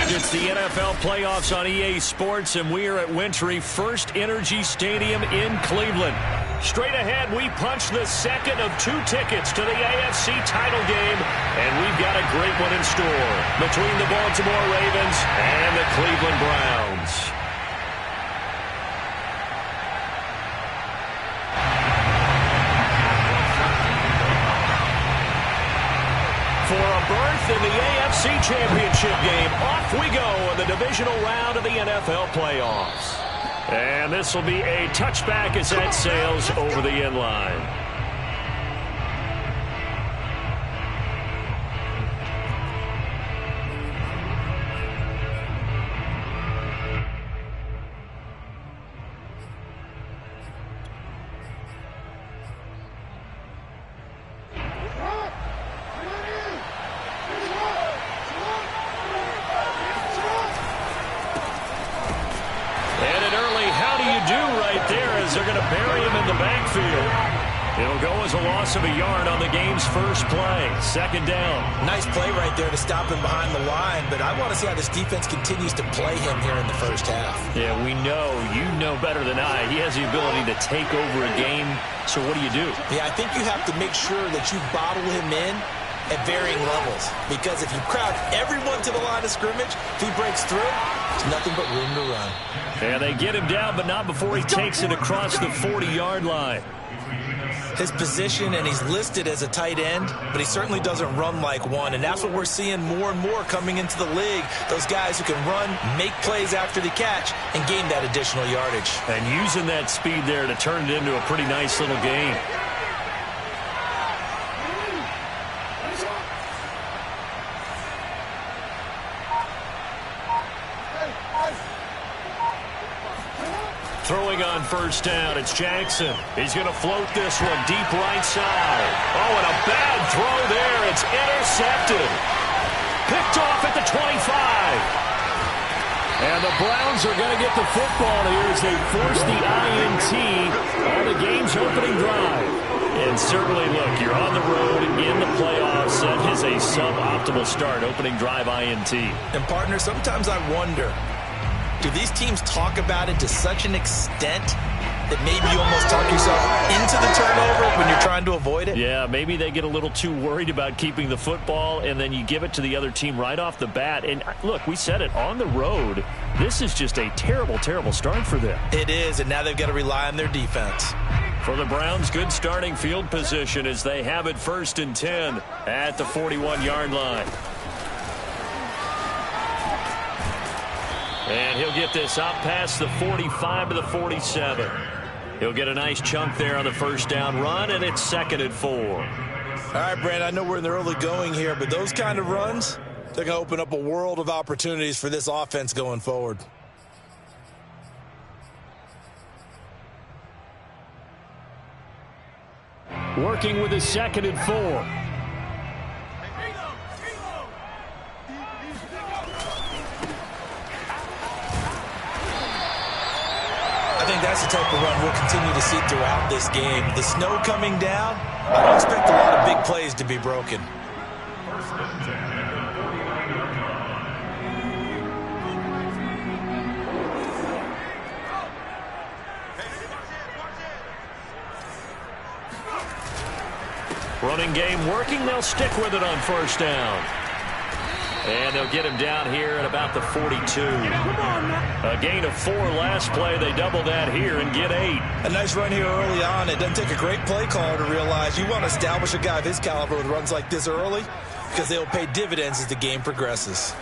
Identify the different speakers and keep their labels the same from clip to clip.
Speaker 1: It's the NFL playoffs on EA Sports, and we are at Wintry First Energy Stadium in Cleveland. Straight ahead, we punch the second of 2 tickets to the AFC title game, and we've got a great one in store between the Baltimore Ravens and the Cleveland Browns. For a berth in the AFC Championship game, off we go in the divisional round of the NFL playoffs. And this will be a touchback as that sails over the end line. It'll go as a loss of a yard on the game's first play. Second down.
Speaker 2: Nice play right there to stop him behind the line, but I want to see how this defense continues to play him here in the first half.
Speaker 1: Yeah, we know. You know better than I. He has the ability to take over a game, so what do?
Speaker 2: Yeah, I think you have to make sure that you bottle him in at varying levels, because if you crowd everyone to the line of scrimmage, if he breaks through, there's nothing but room to run.
Speaker 1: And they get him down, but not before he takes it across the 40-yard line.
Speaker 2: His position, and he's listed as a tight end, but he certainly doesn't run like one, and that's what we're seeing more and more coming into the league. Those guys who can run, make plays after the catch, and gain that additional yardage.
Speaker 1: And using that speed there to turn it into a pretty nice little game. Throwing on first down, it's Jackson. He's going to float this one deep right side. Oh, and a bad throw there. It's intercepted. Picked off at the 25. And the Browns are going to get the football here as they force the INT on the game's opening drive. And certainly, look, you're on the road in the playoffs. That is a suboptimal start, opening drive INT.
Speaker 2: And, partner, sometimes I wonder, do these teams talk about it to such an extent that maybe you almost talk yourself into the turnover when you're trying to avoid it?
Speaker 1: Yeah, maybe they get a little too worried about keeping the football, and then you give it to the other team right off the bat. And, look, we said it, on the road, this is just a terrible, terrible start for them.
Speaker 2: It is, and now they've got to rely on their defense.
Speaker 1: For the Browns, good starting field position as they have it 1st and 10 at the 41-yard line. And he'll get this up past the 45 to the 47. He'll get a nice chunk there on the first down run, and it's 2nd and 4.
Speaker 2: All right, Brand, I know we're in the early going here, but those kind of runs, they're going to open up a world of opportunities for this offense going forward.
Speaker 1: Working with his 2nd and 4.
Speaker 2: I think that's the type of run we'll continue to see throughout this game. The snow coming down, I don't expect a lot of big plays to be broken.
Speaker 1: Running game working. They'll stick with it on first down. And they'll get him down here at about the 42. A gain of 4 last play. They double that here and get 8.
Speaker 2: A nice run here early on. It doesn't take a great play caller to realize you want to establish a guy of his caliber with runs like this early, because they'll pay dividends as the game progresses.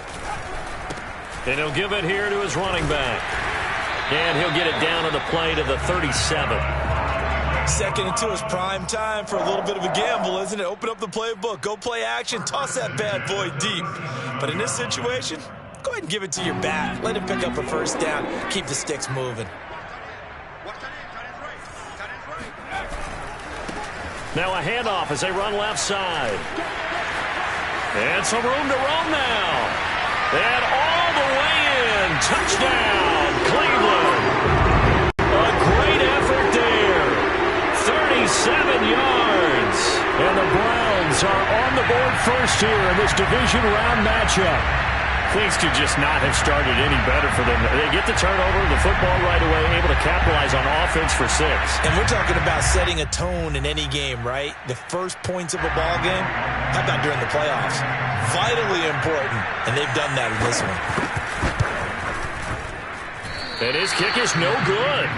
Speaker 1: And he'll give it here to his running back. And he'll get it down on the play to the 37.
Speaker 2: 2nd and 2 is prime time for a little bit of a gamble, isn't it? Open up the playbook, go play action, toss that bad boy deep. But in this situation, go ahead and give it to your back. Let him pick up a first down, keep the sticks moving.
Speaker 1: Now a handoff as they run left side. And some room to roam now. And all the way in. Touchdown, Cleveland. A great effort there. 37 yards. And the Browns are on the board first here in this division round matchup. Things could just not have started any better for them. They get the turnover, the football right away, able to capitalize on offense for 6.
Speaker 2: And we're talking about setting a tone in any game, right? The first points of a ball game, how about during the playoffs? Vitally important, and they've done that in this one.
Speaker 1: And his kick is no good.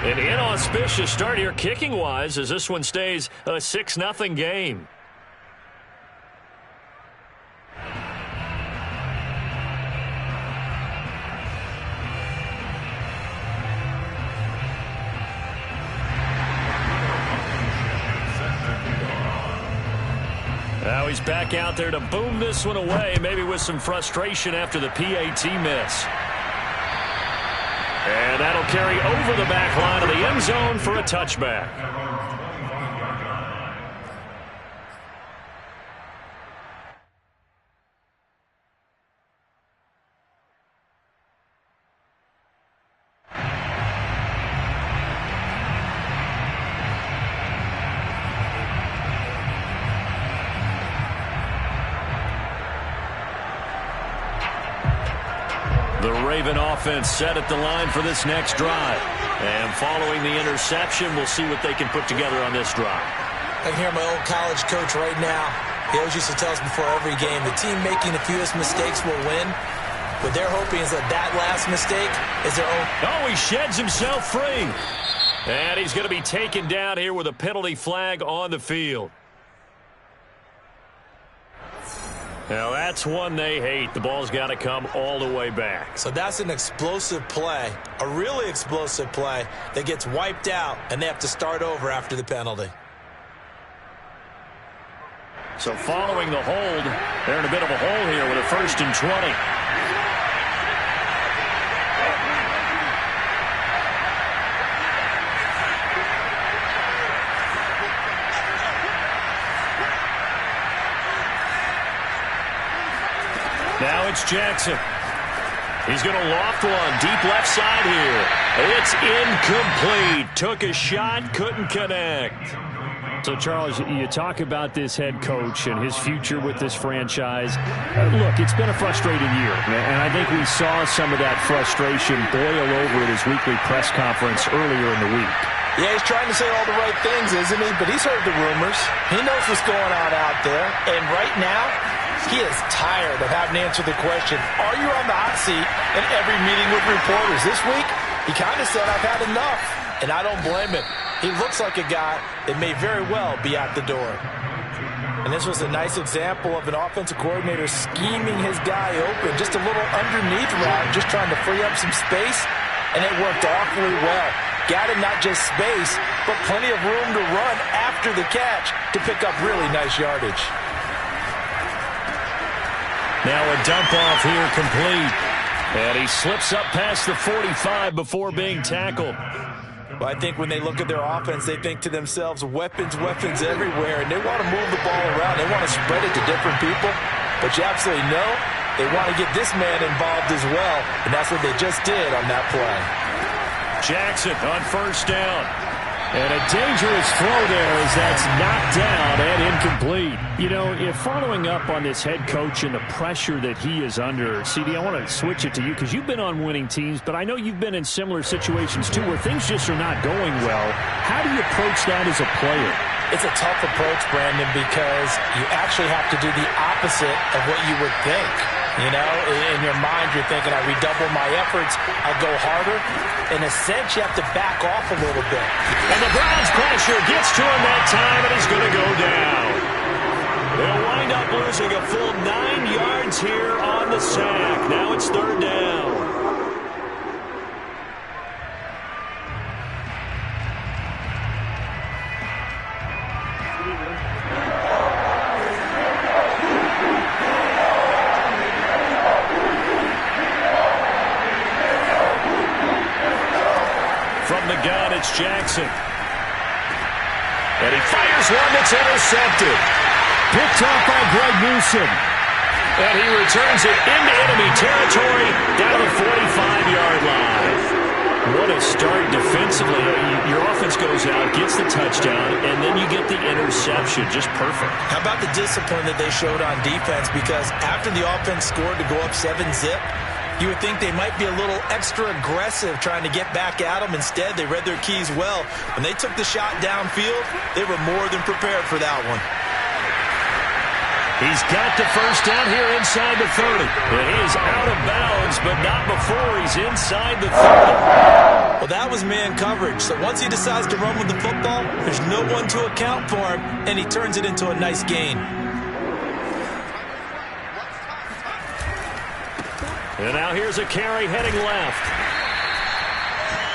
Speaker 1: An inauspicious start here kicking-wise as this one stays a 6-0 game. Now he's back out there to boom this one away, maybe with some frustration after the PAT miss. And that'll carry over the back line of the end zone for a touchback. The Raven offense set at the line for this next drive. And following the interception, we'll see what they can put together on this drive.
Speaker 2: I can hear my old college coach right now. He always used to tell us before every game, the team making the fewest mistakes will win. What they're hoping is that last mistake is their own.
Speaker 1: Oh, he sheds himself free. And he's going to be taken down here with a penalty flag on the field. Now, that's one they hate. The ball's got to come all the way back.
Speaker 2: So that's an explosive play, a really explosive play that gets wiped out, and they have to start over after the penalty.
Speaker 1: So following the hold, they're in a bit of a hole here with a 1st and 20. Now it's Jackson. He's going to loft one. Deep left side here. It's incomplete. Took a shot, couldn't connect.
Speaker 3: So, Charles, you talk about this head coach and his future with this franchise. Look, it's been a frustrating year, and I think we saw some of that frustration boil over at his weekly press conference earlier in the week.
Speaker 2: Yeah, he's trying to say all the right things, isn't he? But he's heard the rumors. He knows what's going on out there. And right now, he is tired of having to answer the question, are you on the hot seat in every meeting with reporters? This week, he kind of said, I've had enough. And I don't blame him. He looks like a guy that may very well be out the door. And this was a nice example of an offensive coordinator scheming his guy open. Just a little underneath route, just trying to free up some space. And it worked awfully well. Got him not just space, but plenty of room to run after the catch to pick up really nice yardage.
Speaker 1: Now a dump off here complete. And he slips up past the 45 before being tackled.
Speaker 2: Well, I think when they look at their offense, they think to themselves, weapons, weapons everywhere. And they want to move the ball around. They want to spread it to different people. But you absolutely know they want to get this man involved as well. And that's what they just did on that play.
Speaker 1: Jackson on 1st down. And a dangerous throw there as that's knocked down and incomplete.
Speaker 3: You know, if following up on this head coach and the pressure that he is under, CD, I want to switch it to you because you've been on winning teams, but I know you've been in similar situations too where things just are not going well. How do you approach that as a player?
Speaker 2: It's a tough approach, Brandon, because you actually have to do the opposite of what you would think. You know, in your mind, you're thinking, I redouble my efforts, I'll go harder. In a sense, you have to back off a little bit.
Speaker 1: And the Browns pressure gets to him that time, and he's going to go down. They'll wind up losing a full 9 yards here on the sack. Now it's 3rd down. From the gun, it's Jackson. And he fires one that's intercepted.
Speaker 3: Picked off by Greg Newsom.
Speaker 1: And he returns it into enemy territory down the 45-yard line. What a start defensively. Your offense goes out, gets the touchdown, and then you get the interception. Just perfect.
Speaker 2: How about the discipline that they showed on defense? Because after the offense scored to go up 7-zip, you would think they might be a little extra aggressive trying to get back at them. Instead, they read their keys well. When they took the shot downfield, they were more than prepared for that one.
Speaker 1: He's got the first down here inside the 30. And he is out of bounds, but not before he's inside the 30.
Speaker 2: Well, that was man coverage. So once he decides to run with the football, there's no one to account for him, and he turns it into a nice gain.
Speaker 1: And now here's a carry heading left.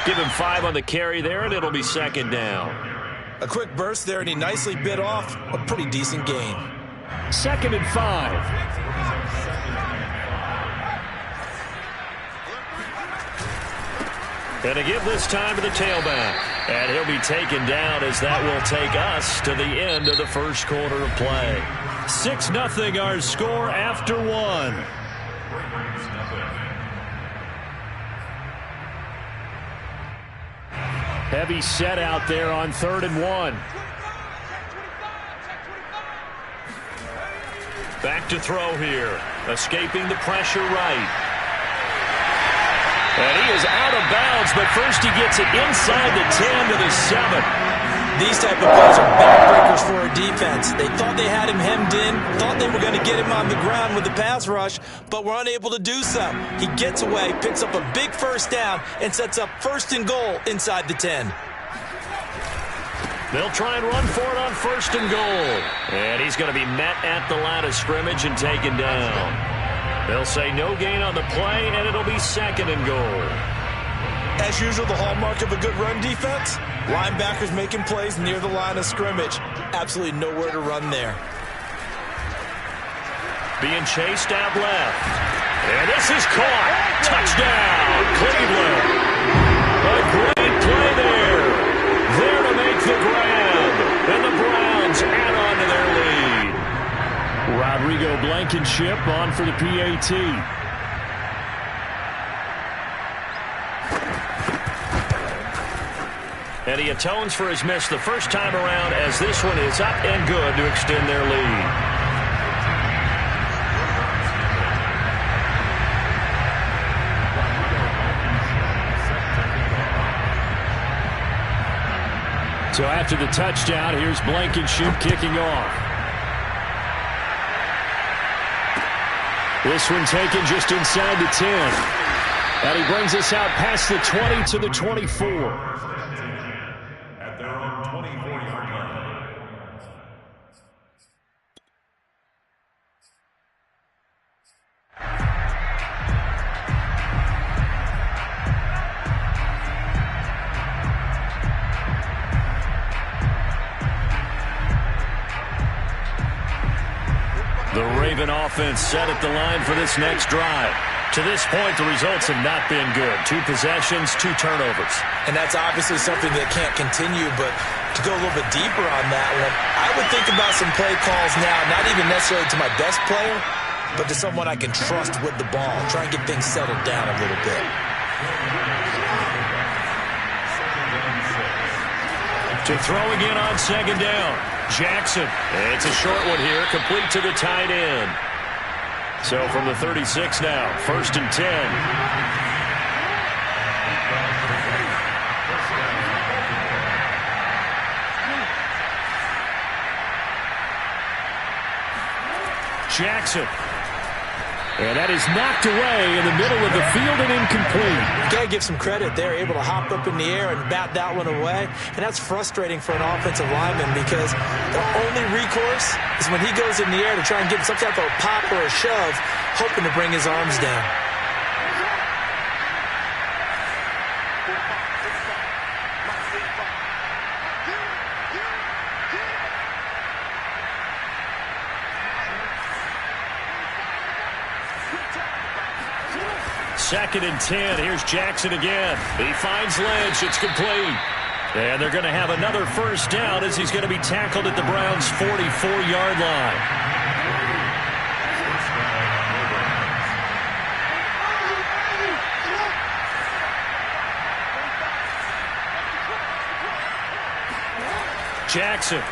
Speaker 1: Give him 5 on the carry there, and it'll be second down.
Speaker 2: A quick burst there, and he nicely bit off a pretty decent gain.
Speaker 3: 2nd and 5.
Speaker 1: And to give this time to the tailback. And he'll be taken down as that will take us to the end of the first quarter of play. 6-0 our score after 1.
Speaker 3: Heavy set out there on 3rd and 1.
Speaker 1: Back to throw here. Escaping the pressure right. And he is out of bounds, but first he gets it inside the 10 to the 7.
Speaker 2: These type of plays are backbreakers for a defense. They thought they had him hemmed in, thought they were going to get him on the ground with the pass rush, but were unable to do so. He gets away, picks up a big first down, and sets up 1st and goal inside the 10.
Speaker 1: They'll try and run for it on 1st and goal. And he's going to be met at the line of scrimmage and taken down. They'll say no gain on the play, and it'll be 2nd and goal.
Speaker 2: As usual, the hallmark of a good run defense, linebackers making plays near the line of scrimmage. Absolutely nowhere to run there.
Speaker 1: Being chased out left. And this is caught. Touchdown, Cleveland. A great play there. There to make the grab. And the Browns add on to their lead.
Speaker 3: Rodrigo Blankenship on for the PAT.
Speaker 1: And he atones for his miss the first time around as this one is up and good to extend their lead.
Speaker 3: So after the touchdown, here's Blankenship kicking off. This one taken just inside the 10. And he brings us out past the 20 to the 24.
Speaker 1: The Raven offense set at the line for this next drive. To this point, the results have not been good. 2 possessions, 2 turnovers.
Speaker 2: And that's obviously something that can't continue, but to go a little bit deeper on that one, I would think about some play calls now, not even necessarily to my best player, but to someone I can trust with the ball. Try and get things settled down a little bit.
Speaker 1: To throw again on 2nd down. Jackson. It's a short one here, complete to the tight end. So from the 36 now, 1st and 10. Jackson. And that is knocked away in the middle of the field and incomplete.
Speaker 2: You got to give some credit. They're able to hop up in the air and bat that one away. And that's frustrating for an offensive lineman because the only recourse is when he goes in the air to try and give some type of a pop or a shove, hoping to bring his arms down.
Speaker 1: Second and 10. Here's Jackson again. He finds Lynch. It's complete. And they're going to have another first down as he's going to be tackled at the Browns' 44-yard line. Jackson.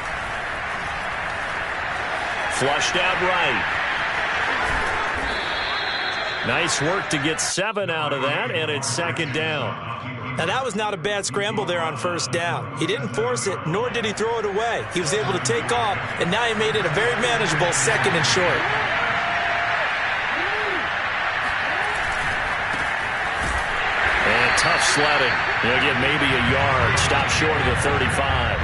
Speaker 1: Flushed out right. Nice work to get 7 out of that, and it's second down.
Speaker 2: Now, that was not a bad scramble there on first down. He didn't force it, nor did he throw it away. He was able to take off, and now he made it a very manageable second and short.
Speaker 1: And tough sledding. He'll get maybe a yard. Stop short of the 35.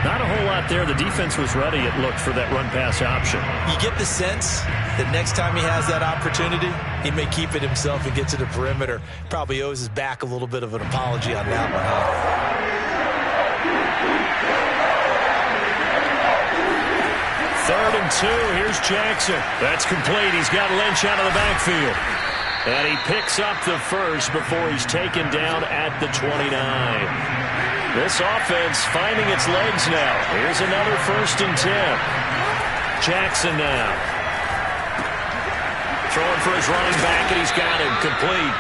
Speaker 1: Not a whole lot there. The defense was ready, it looked, for that run-pass option.
Speaker 2: You get the sense that next time he has that opportunity, he may keep it himself and get to the perimeter. Probably owes his back a little bit of an apology on that one, huh?
Speaker 1: Third and 2. Here's Jackson. That's complete. He's got Lynch out of the backfield. And he picks up the first before he's taken down at the 29. This offense finding its legs now. Here's another 1st and 10. Jackson now. Throwing for his running back, and he's got him complete.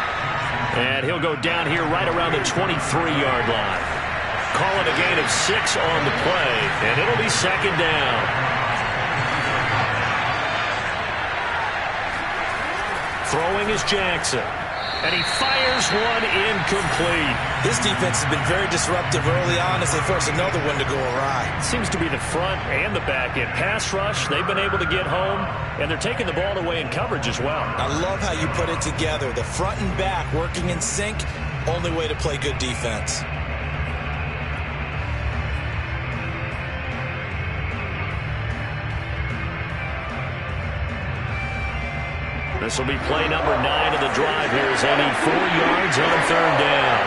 Speaker 1: And he'll go down here right around the 23-yard line. Call it a gain of 6 on the play, and it'll be second down. Throwing is Jackson. And he fires one incomplete.
Speaker 2: This defense has been very disruptive early on as they force another one to go awry.
Speaker 1: Seems to be the front and the back end. Pass rush, they've been able to get home, and they're taking the ball away in coverage as well.
Speaker 2: I love how you put it together. The front and back working in sync, only way to play good defense.
Speaker 1: This will be play number 9 of the drive here as they need 4 yards on third down.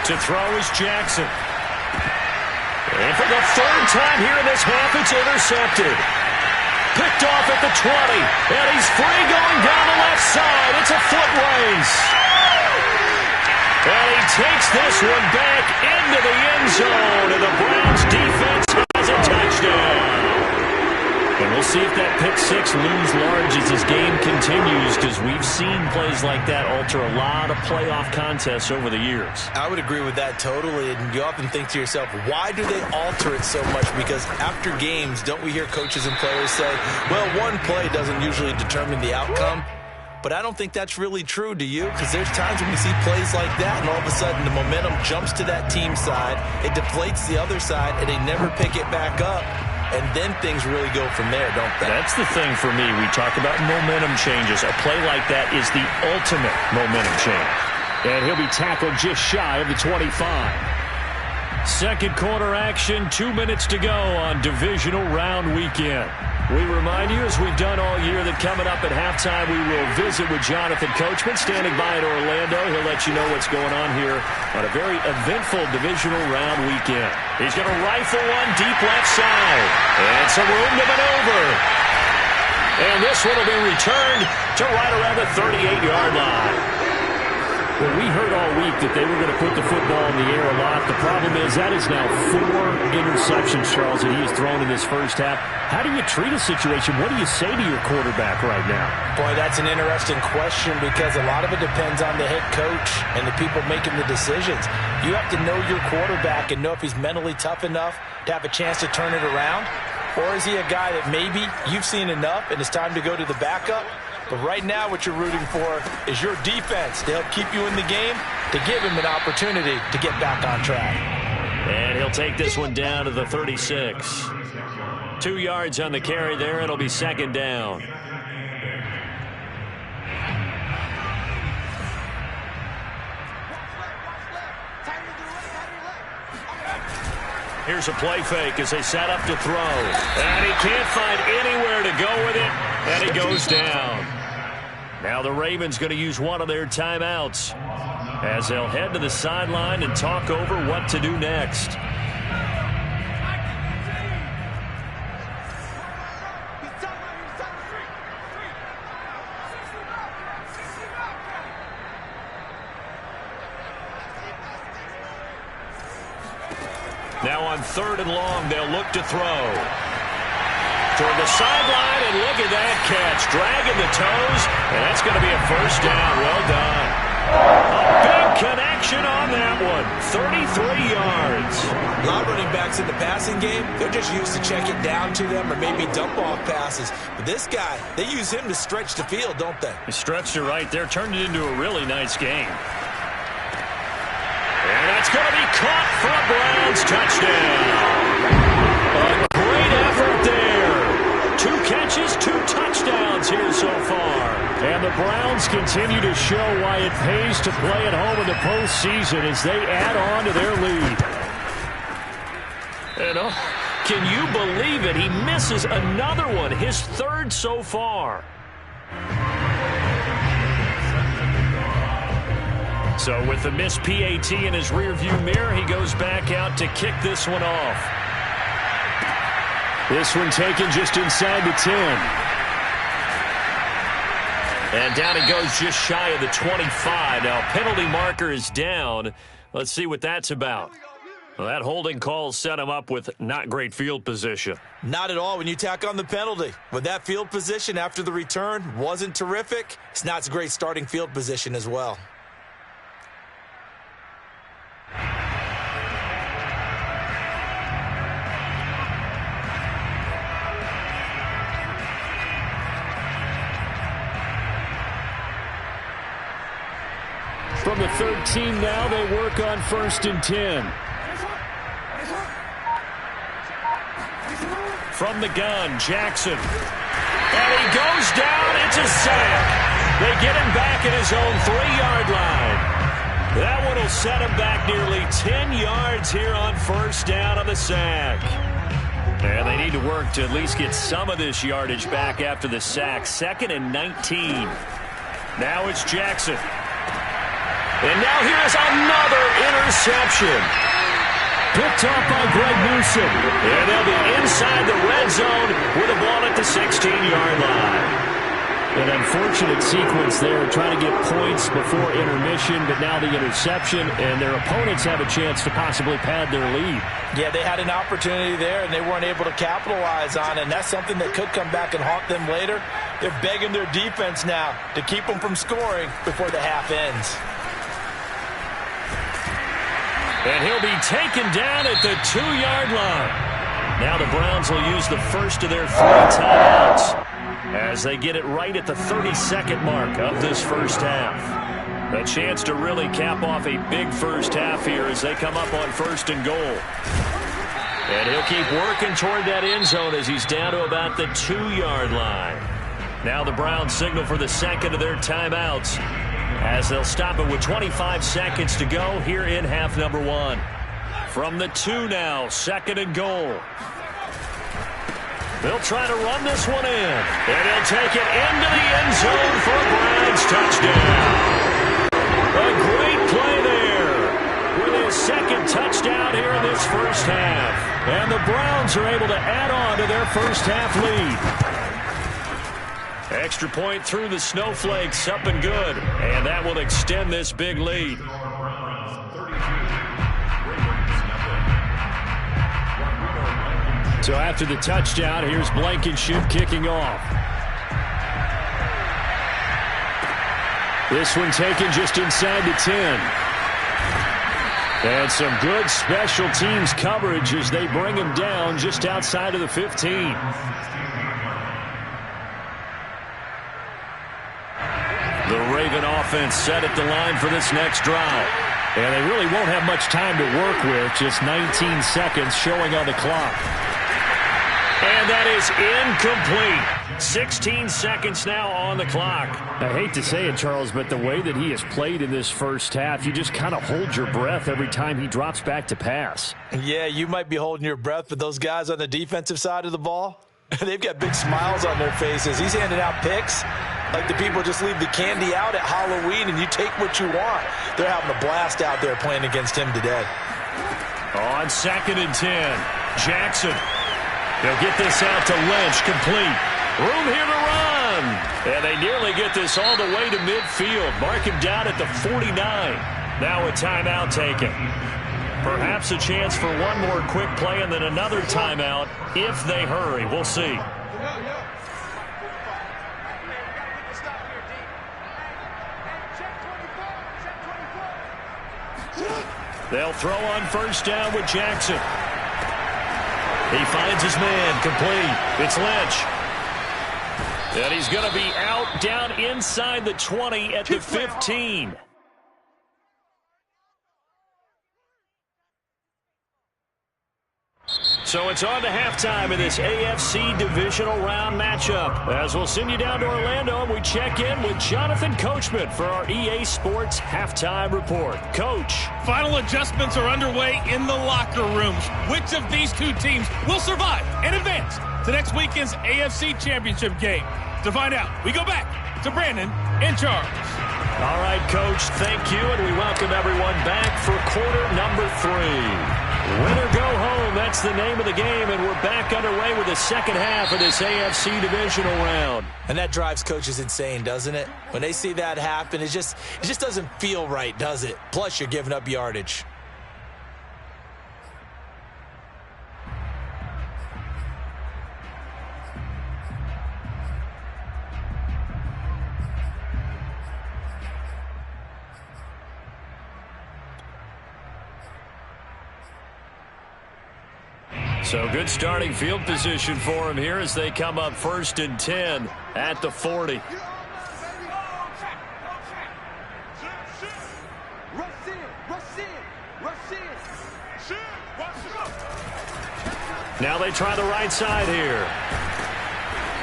Speaker 1: To throw is Jackson. And for the 3rd time here in this half, it's intercepted. Picked off at the 20. And he's free going down the left side. It's a foot race. And he takes this one back into the end zone, and the Browns defense has a touchdown. And we'll see if that pick 6 looms large as this game continues, because we've seen plays like that alter a lot of playoff contests over the years.
Speaker 2: I would agree with that totally, and you often think to yourself, why do they alter it so much? Because after games, don't we hear coaches and players say, well, one play doesn't usually determine the outcome? But I don't think that's really true, do you? Because there's times when we see plays like that, and all of a sudden the momentum jumps to that team side, it deflates the other side, and they never pick it back up. And then things really go from there, don't they?
Speaker 1: That's the thing for me. We talk about momentum changes. A play like that is the ultimate momentum change. And he'll be tackled just shy of the 25. Second quarter action, 2 minutes to go on divisional round weekend. We remind you, as we've done all year, that coming up at halftime, we will visit with Jonathan Coachman, standing by in Orlando. He'll let you know what's going on here on a very eventful divisional round weekend. He's going to rifle one deep left side. And some room to maneuver. And this one will be returned to right around the 38-yard line. Well, we heard all week that they were going to put the football in the air a lot. The problem is that is now 4 interceptions, Charles, that he has thrown in this first half. How do you treat a situation? What do you say to your quarterback right now?
Speaker 2: Boy, that's an interesting question, because a lot of it depends on the head coach and the people making the decisions. You have to know your quarterback and know if he's mentally tough enough to have a chance to turn it around, or is he a guy that maybe you've seen enough and it's time to go to the backup? But right now what you're rooting for is your defense to help keep you in the game, to give him an opportunity to get back on track.
Speaker 1: And he'll take this one down to the 36. 2 yards on the carry there. It'll be second down. Here's a play fake as they set up to throw. And he can't find anywhere to go with it. And he goes down. Now the Ravens going to use one of their timeouts as they'll head to the sideline and talk over what to do next. Now on 3rd and long, they'll look to throw. toward the sideline, and look at that catch. Dragging the toes, and that's going to be a first down. Well done. A big connection on that one. 33 yards.
Speaker 2: A lot of running backs in the passing game, they're just used to check it down to them or maybe dump off passes. But this guy, they use him to stretch the field, don't they?
Speaker 3: He stretched it right there, turned it into a really nice game.
Speaker 1: And that's going to be caught for a Browns touchdown. A great effort there. 2 catches, 2 touchdowns here so far.
Speaker 3: And the Browns continue to show why it pays to play at home in the postseason as they add on to their lead.
Speaker 1: And can you believe it? He misses another one, his 3rd so far. So with the missed PAT in his rearview mirror, he goes back out to kick this one off.
Speaker 3: This one taken just inside the 10.
Speaker 1: And down he goes just shy of the 25. Now, penalty marker is down. Let's see what that's about. Well, that holding call set him up with not great field position.
Speaker 2: Not at all when you tack on the penalty. With that field position after the return wasn't terrific, it's not a great starting field position as well.
Speaker 3: From the 13 now, they work on 1st and 10.
Speaker 1: From the gun, Jackson. And he goes down. It's a sack. They get him back at his own 3-yard line. That one will set him back nearly 10 yards here on 1st down on the sack. And they need to work to at least get some of this yardage back after the sack. 2nd and 19. Now it's Jackson. And now here's another interception.
Speaker 3: Picked off by Greg Newsom.
Speaker 1: And they'll be inside the red zone with a ball at the 16-yard line.
Speaker 3: An unfortunate sequence there, trying to get points before intermission, but now the interception, and their opponents have a chance to possibly pad their lead.
Speaker 2: Yeah, they had an opportunity there, and they weren't able to capitalize on it, and that's something that could come back and haunt them later. They're begging their defense now to keep them from scoring before the half ends.
Speaker 1: And he'll be taken down at the 2-yard line. Now the Browns will use the first of their 3 timeouts as they get it right at the 32nd mark of this first half. A chance to really cap off a big first half here as they come up on 1st and goal. And he'll keep working toward that end zone as he's down to about the 2-yard line. Now the Browns signal for the second of their timeouts, as they'll stop it with 25 seconds to go here in half number 1. From the 2 now, 2nd and goal. They'll try to run this one in, and he'll take it into the end zone for a Browns touchdown. A great play there with his 2nd touchdown here in this first half. And the Browns are able to add on to their first half lead. Extra point through the snowflakes, up and good. And that will extend this big lead.
Speaker 3: So after the touchdown, here's Blankenship kicking off. This one taken just inside the 10. And some good special teams coverage as they bring him down just outside of the 15.
Speaker 1: The Raven offense set at the line for this next drive.
Speaker 3: And they really won't have much time to work with, just 19 seconds showing on the clock.
Speaker 1: And that is incomplete. 16 seconds now on the clock.
Speaker 3: I hate to say it, Charles, but the way that he has played in this first half, you just kind of hold your breath every time he drops back to pass.
Speaker 2: Yeah, you might be holding your breath, but those guys on the defensive side of the ball, they've got big smiles on their faces. He's handing out picks like the people just leave the candy out at Halloween and you take what you want. They're having a blast out there playing against him today.
Speaker 1: On 2nd and 10, Jackson. They'll get this out to Lynch, complete. Room here to run. And they nearly get this all the way to midfield. Mark him down at the 49. Now a timeout taken. Perhaps a chance for one more quick play and then another timeout if they hurry. We'll see. They'll throw on first down with Jackson. He finds his man, complete. It's Lynch. And he's going to be out down inside the 20 at the 15. So it's on to halftime in this AFC divisional round matchup. As we'll send you down to Orlando, and we check in with Jonathan Coachman for our EA Sports Halftime Report. Coach.
Speaker 4: Final adjustments are underway in the locker rooms. Which of these two teams will survive and advance to next weekend's AFC Championship game? To find out, we go back to Brandon in charge.
Speaker 1: All right, Coach, thank you, and we welcome everyone back for quarter number 3. Win or go home, that's the name of the game, and we're back underway with the second half of this AFC divisional round.
Speaker 2: And that drives coaches insane, doesn't it? When they see that happen, it just doesn't feel right, does it? Plus, you're giving up yardage.
Speaker 1: So good starting field position for him here as they come up 1st and 10 at the 40. Now they try the right side here.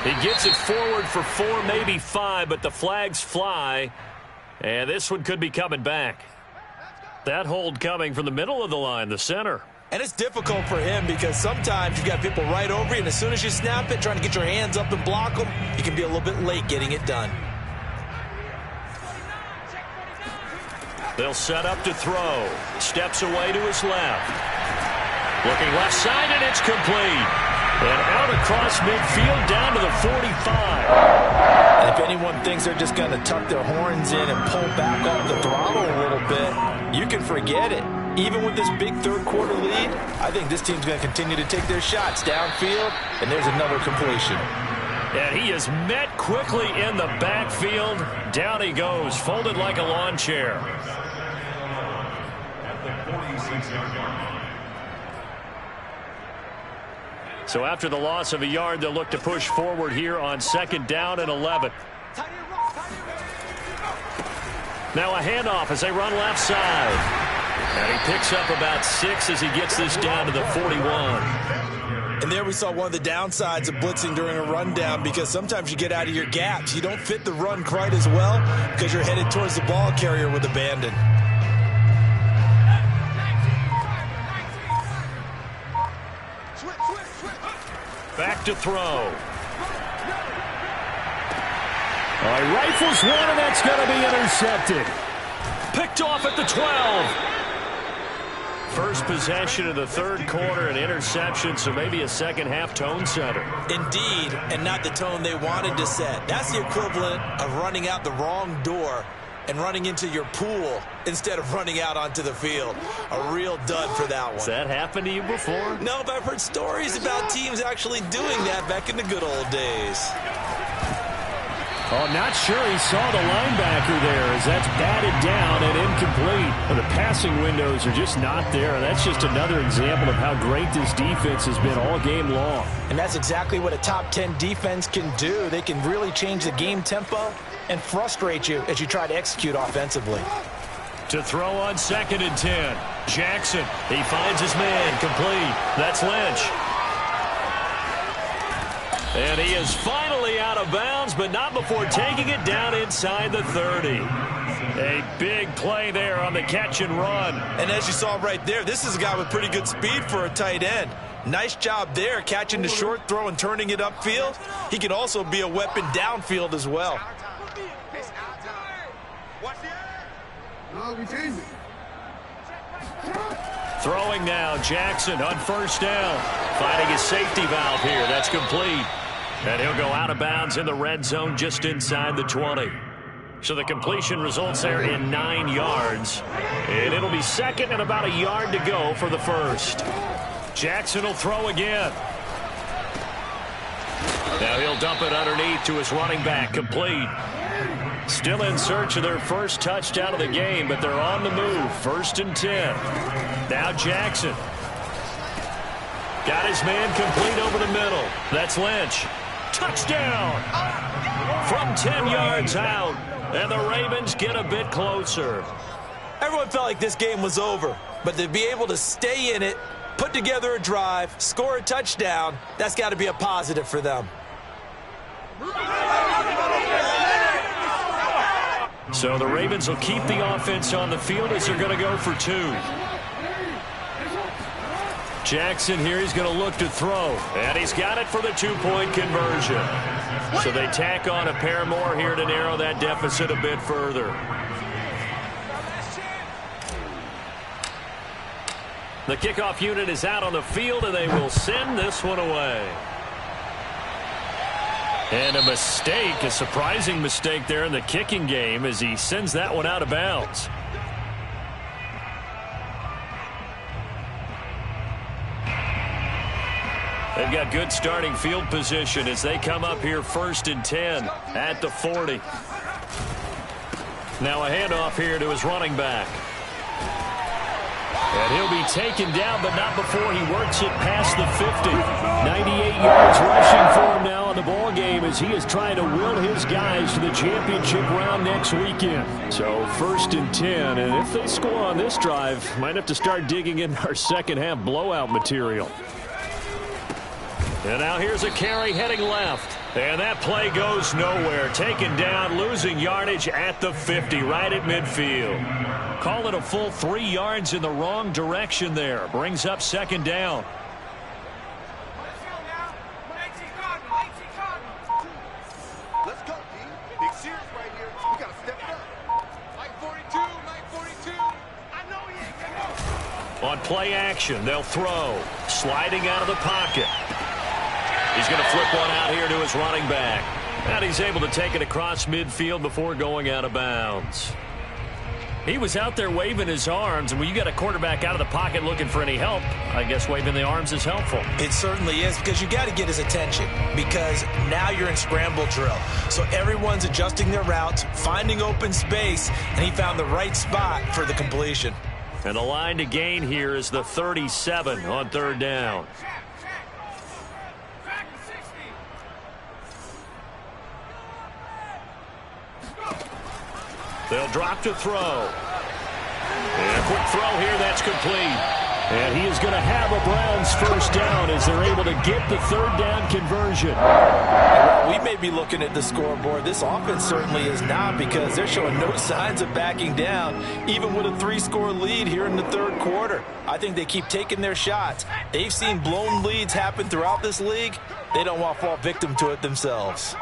Speaker 1: He gets it forward for 4, maybe 5, but the flags fly. And this one could be coming back. That hold coming from the middle of the line, the center.
Speaker 2: And it's difficult for him because sometimes you've got people right over you, and as soon as you snap it, trying to get your hands up and block them, you can be a little bit late getting it done.
Speaker 1: They'll set up to throw. Steps away to his left. Looking left side, and it's complete. And out across midfield down to the 45.
Speaker 2: And if anyone thinks they're just going to tuck their horns in and pull back off the throttle a little bit, you can forget it. Even with this big third-quarter lead, I think this team's going to continue to take their shots downfield, and there's another completion.
Speaker 1: And he is met quickly in the backfield. Down he goes, folded like a lawn chair. So after the loss of a yard, they'll look to push forward here on 2nd down and 11. Now a handoff as they run left side. And he picks up about 6 as he gets this down to the 41.
Speaker 2: And there we saw one of the downsides of blitzing during a rundown, because sometimes you get out of your gaps. You don't fit the run quite as well because you're headed towards the ball carrier with abandon.
Speaker 1: Back to throw. All right, rifles one, and that's going to be intercepted. Picked off at the 12. First possession of the third quarter, an interception, so maybe a second-half tone setter.
Speaker 2: Indeed, and not the tone they wanted to set. That's the equivalent of running out the wrong door and running into your pool instead of running out onto the field. A real dud for that one.
Speaker 1: Has that happened to you before?
Speaker 2: No, but I've heard stories about teams actually doing that back in the good old days.
Speaker 3: Oh, not sure he saw the linebacker there as that's batted down and incomplete. Well, the passing windows are just not there. That's just another example of how great this defense has been all game long.
Speaker 2: And that's exactly what a top 10 defense can do. They can really change the game tempo and frustrate you as you try to execute offensively.
Speaker 1: To throw on 2nd and 10. Jackson, he finds his man, complete. That's Lynch. And he is finally out of bounds, but not before taking it down inside the 30. A big play there on the catch and run.
Speaker 2: And as you saw right there, this is a guy with pretty good speed for a tight end. Nice job there, catching the short throw and turning it upfield. He can also be a weapon downfield as well.
Speaker 1: Throwing now, Jackson on first down. Finding his safety valve here. That's complete. And he'll go out of bounds in the red zone just inside the 20. So the completion results there in 9 yards. And it'll be 2nd and about a yard to go for the first. Jackson will throw again. Now he'll dump it underneath to his running back, complete. Still in search of their first touchdown of the game, but they're on the move. 1st and 10. Now Jackson. Got his man complete over the middle. That's Lynch. Touchdown! From 10 yards out, and the Ravens get a bit closer.
Speaker 2: Everyone felt like this game was over, but to be able to stay in it, put together a drive, score a touchdown, that's got to be a positive for them.
Speaker 1: So the Ravens will keep the offense on the field as they're going to go for 2. Jackson here, he's going to look to throw, and he's got it for the 2-point conversion. So they tack on a pair more here to narrow that deficit a bit further. The kickoff unit is out on the field, and they will send this one away. And a mistake, a surprising mistake there in the kicking game as he sends that one out of bounds. They've got good starting field position as they come up here 1st and 10 at the 40. Now a handoff here to his running back. And he'll be taken down, but not before he works it past the 50. 98 yards rushing for him now in the ball game as he is trying to will his guys to the championship round next weekend. So 1st and 10, and if they score on this drive, might have to start digging in our second half blowout material. And now here's a carry heading left. And that play goes nowhere. Taken down, losing yardage at the 50, right at midfield. Call it a full 3 yards in the wrong direction there. Brings up 2nd down.
Speaker 5: Let's go, D. Big series right here. We got to step it up. Mike 42, Mike 42. I know he ain't getting up.
Speaker 1: On play action, they'll throw. Sliding out of the pocket. He's going to flip one out here to his running back. And he's able to take it across midfield before going out of bounds. He was out there waving his arms, and when you got a quarterback out of the pocket looking for any help, I guess waving the arms is helpful.
Speaker 2: It certainly is, because you got to get his attention, because now you're in scramble drill. So everyone's adjusting their routes, finding open space, and he found the right spot for the completion.
Speaker 1: And the line to gain here is the 37 on 3rd down. They'll drop to throw. And a quick throw here, that's complete. And he is going to have a Browns first down as they're able to get the 3rd down conversion.
Speaker 2: We may be looking at the scoreboard. This offense certainly is not, because they're showing no signs of backing down, even with a 3-score lead here in the 3rd quarter. I think they keep taking their shots. They've seen blown leads happen throughout this league. They don't want to fall victim to it themselves.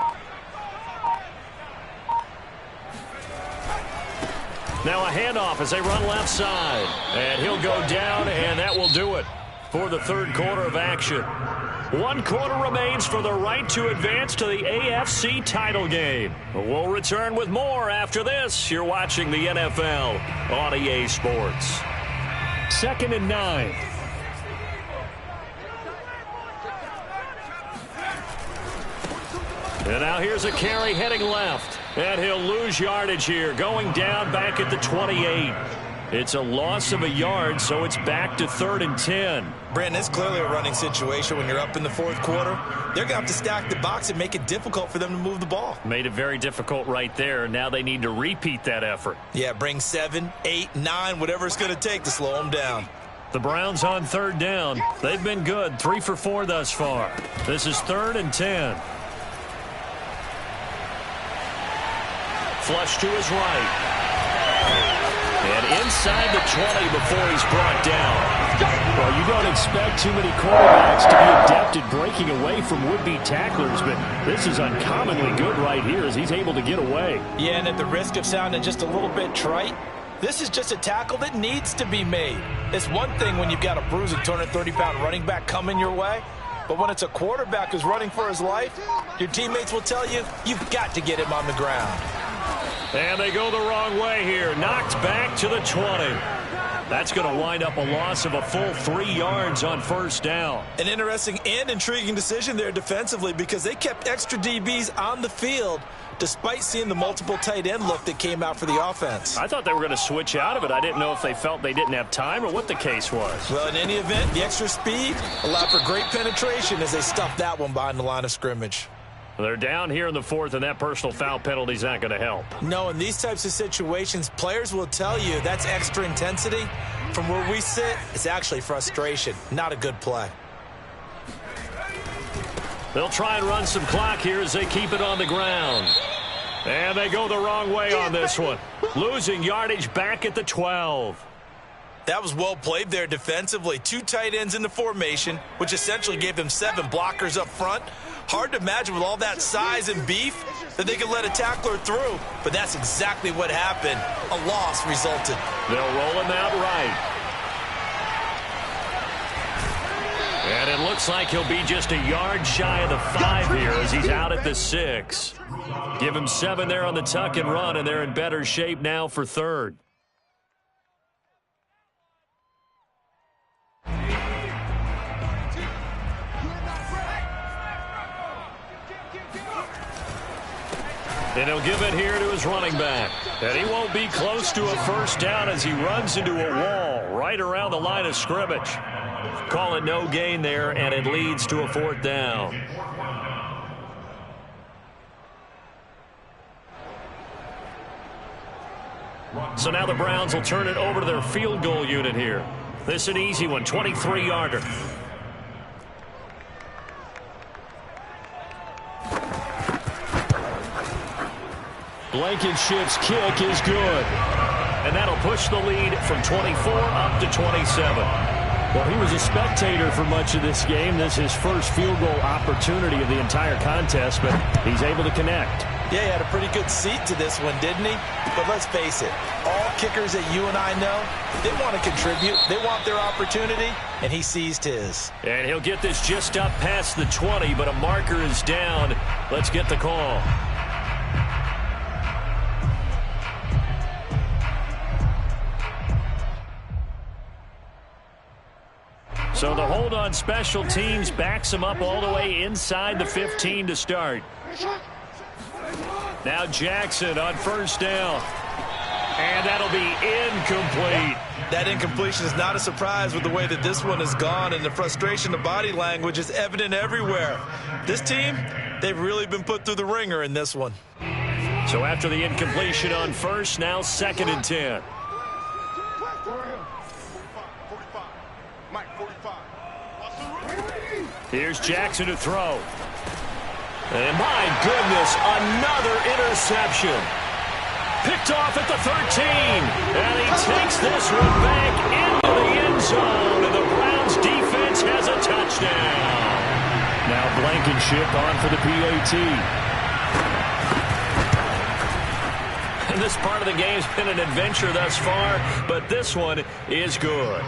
Speaker 1: Now a handoff as they run left side. And he'll go down, and that will do it for the 3rd quarter of action. 1 quarter remains for the right to advance to the AFC title game. We'll return with more after this. You're watching the NFL on EA Sports.
Speaker 3: 2nd and 9.
Speaker 1: And now here's a carry heading left. And he'll lose yardage here, going down back at the 28. It's a loss of a yard, so it's back to 3rd and 10.
Speaker 2: Brandon, it's clearly a running situation when you're up in the 4th quarter. They're going to have to stack the box and make it difficult for them to move the ball.
Speaker 1: Made it very difficult right there. Now they need to repeat that effort.
Speaker 2: Yeah, bring 7, 8, 9, whatever it's going to take to slow them down.
Speaker 1: The Browns on 3rd down. They've been good, 3 for 4 thus far. This is 3rd and 10. Flush to his right. And inside the 20 before he's brought down.
Speaker 3: Well, you don't expect too many quarterbacks to be adept at breaking away from would-be tacklers, but this is uncommonly good right here as he's able to get away.
Speaker 2: Yeah, and at the risk of sounding just a little bit trite, this is just a tackle that needs to be made. It's one thing when you've got a bruising 230-pound running back coming your way, but when it's a quarterback who's running for his life, your teammates will tell you, you've got to get him on the ground.
Speaker 1: And they go the wrong way here. Knocked back to the 20. That's going to wind up a loss of a full 3 yards on first down.
Speaker 2: An interesting and intriguing decision there defensively because they kept extra DBs on the field despite seeing the multiple tight end look that came out for the offense.
Speaker 1: I thought they were going to switch out of it. I didn't know if they felt they didn't have time or what the case was.
Speaker 2: Well, in any event, the extra speed allowed for great penetration as they stuffed that one behind the line of scrimmage.
Speaker 1: They're down here in the fourth, and that personal foul penalty is not going to help.
Speaker 2: No, in these types of situations, players will tell you that's extra intensity. From where we sit, it's actually frustration, not a good play.
Speaker 1: They'll try and run some clock here as they keep it on the ground. And they go the wrong way on this one. Losing yardage back at the 12.
Speaker 2: That was well played there defensively. 2 tight ends in the formation, which essentially gave them 7 blockers up front. Hard to imagine with all that size and beef that they could let a tackler through, but that's exactly what happened. A loss resulted.
Speaker 1: They'll roll him out right. And it looks like he'll be just a yard shy of the 5 here as he's out at the 6. Give him 7 there on the tuck and run, and they're in better shape now for third. And he'll give it here to his running back. And he won't be close to a first down as he runs into a wall right around the line of scrimmage. Call it no gain there, and it leads to a 4th down. So now the Browns will turn it over to their field goal unit here. This is an easy one, 23-yarder. Blankenship's kick is good. And that'll push the lead from 24 up to 27.
Speaker 3: Well, he was a spectator for much of this game. This is his first field goal opportunity of the entire contest, but he's able to connect.
Speaker 2: Yeah, he had a pretty good seat to this one, didn't he? But let's face it, all kickers that you and I know, they want to contribute. They want their opportunity, and he seized his.
Speaker 1: And he'll get this just up past the 20, but a marker is down. Let's get the call. So the hold on special teams backs him up all the way inside the 15 to start. Now Jackson on first down. And that'll be incomplete.
Speaker 2: That incompletion is not a surprise with the way that this one has gone, and the frustration, the body language is evident everywhere. This team, they've really been put through the ringer in this one.
Speaker 1: So after the incompletion on first, now 2nd and 10. Here's Jackson to throw. And my goodness, another interception. Picked off at the 13. And he takes this one back into the end zone. And the Browns defense has a touchdown.
Speaker 3: Now Blankenship on for the PAT.
Speaker 1: And this part of the game's been an adventure thus far, but this one is good.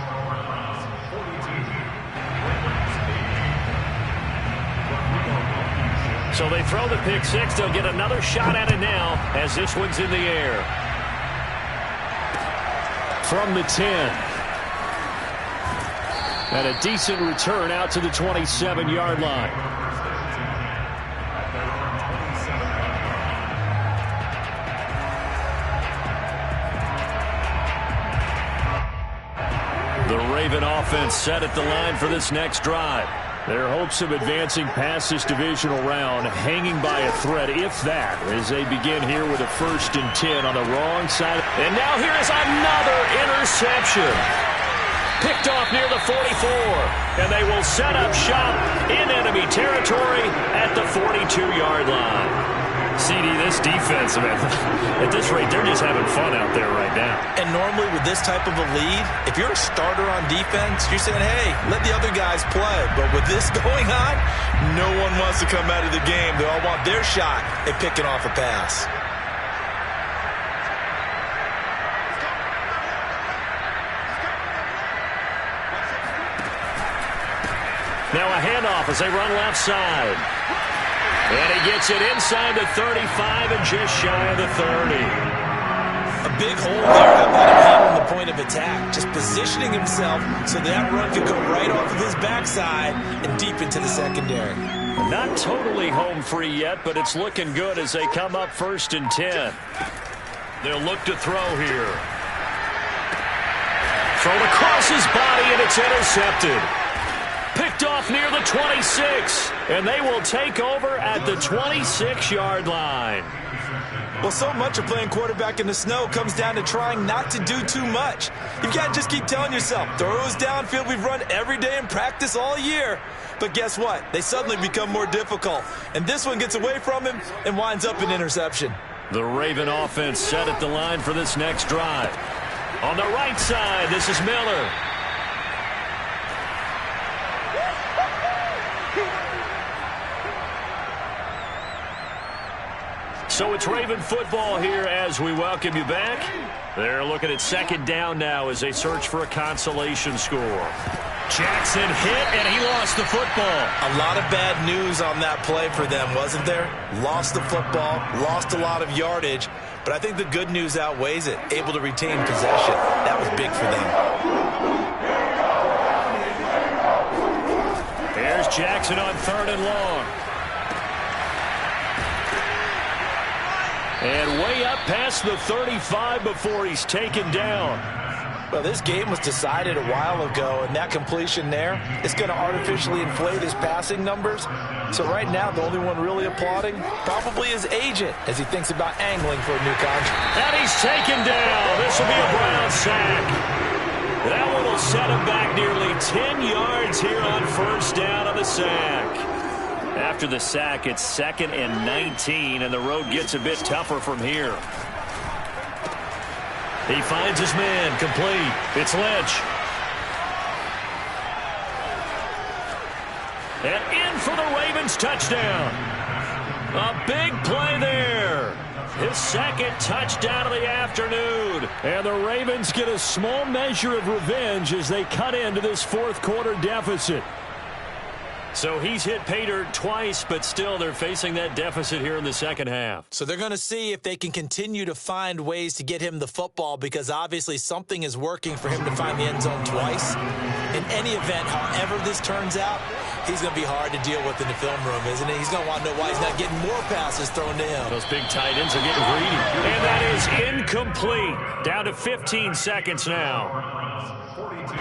Speaker 1: So they throw the pick six. They'll get another shot at it now as this one's in the air.
Speaker 3: From the 10. And a decent return out to the 27-yard line.
Speaker 1: The Raven offense set at the line for this next drive.
Speaker 3: Their hopes of advancing past this divisional round hanging by a thread, if that, as they begin here with a 1st and 10 on the wrong side.
Speaker 1: And now here is another interception. Picked off near the 44. And they will set up shop in enemy territory at the 42-yard line. CD, this defense, man, at this rate, they're just having fun out there right now.
Speaker 2: And normally with this type of a lead, if you're a starter on defense, you're saying, hey, let the other guys play. But with this going on, no one wants to come out of the game. They all want their shot at picking off a pass.
Speaker 1: Now a handoff as they run left side. And he gets it inside the 35 and just shy of the 30.
Speaker 2: A big hole there that put him handling the point of attack, just positioning himself so that run could go right off of his backside and deep into the secondary.
Speaker 1: Not totally home free yet, but it's looking good as they come up 1st and 10. They'll look to throw here. Thrown across his body, and it's intercepted. Picked off near the 26, and they will take over at the 26-yard line.
Speaker 2: Well, so much of playing quarterback in the snow comes down to trying not to do too much. You've got to just keep telling yourself, throws downfield we've run every day in practice all year. But guess what? They suddenly become more difficult. And this one gets away from him and winds up an interception.
Speaker 1: The Raven offense set at the line for this next drive. On the right side, this is Miller. So it's Raven football here as we welcome you back. They're looking at 2nd down now as they search for a consolation score. Jackson hit, and he lost the football.
Speaker 2: A lot of bad news on that play for them, wasn't there? Lost the football, lost a lot of yardage, but I think the good news outweighs it. Able to retain possession. That was big for them.
Speaker 1: Here's Jackson on 3rd and long. And way up past the 35 before he's taken down.
Speaker 2: Well, this game was decided a while ago, and that completion there is going to artificially inflate his passing numbers. So right now, the only one really applauding probably his agent as he thinks about angling for a new contract.
Speaker 1: And he's taken down. This will be a Brown sack. That one will set him back nearly 10 yards here on 1st down on the sack. After the sack, it's 2nd and 19, and the road gets a bit tougher from here. He finds his man, complete. It's Lynch. And in for the Ravens touchdown. A big play there. His 2nd touchdown of the afternoon.
Speaker 3: And the Ravens get a small measure of revenge as they cut into this 4th quarter deficit.
Speaker 1: So he's hit pay dirt twice, but still they're facing that deficit here in the 2nd half.
Speaker 2: So they're going to see if they can continue to find ways to get him the football, because obviously something is working for him to find the end zone twice. In any event, however this turns out, he's going to be hard to deal with in the film room, isn't he? He's going to want to know why he's not getting more passes thrown to him.
Speaker 1: Those big tight ends are getting greedy. And that is incomplete. Down to 15 seconds now.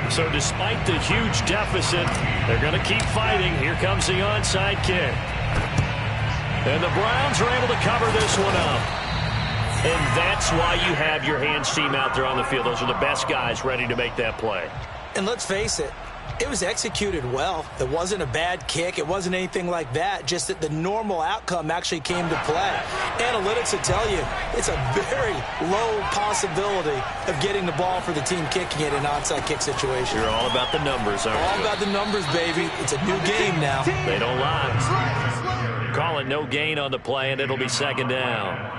Speaker 1: So despite the huge deficit, they're going to keep fighting. Here comes the onside kick. And the Browns are able to cover this one up. And that's why you have your hands team out there on the field. Those are the best guys ready to make that play.
Speaker 2: And let's face it, it was executed well. It wasn't a bad kick. It wasn't anything like that. Just that the normal outcome actually came to play. Analytics will tell you it's a very low possibility of getting the ball for the team kicking it in an onside kick situation.
Speaker 1: You're all about the numbers, aren't you?
Speaker 2: All about the numbers, baby. It's a new game now.
Speaker 1: They don't lie. Call it no gain on the play, and it'll be 2nd down.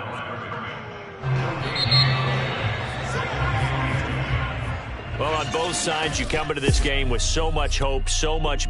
Speaker 1: Well, on both sides, you come into this game with so much hope, so much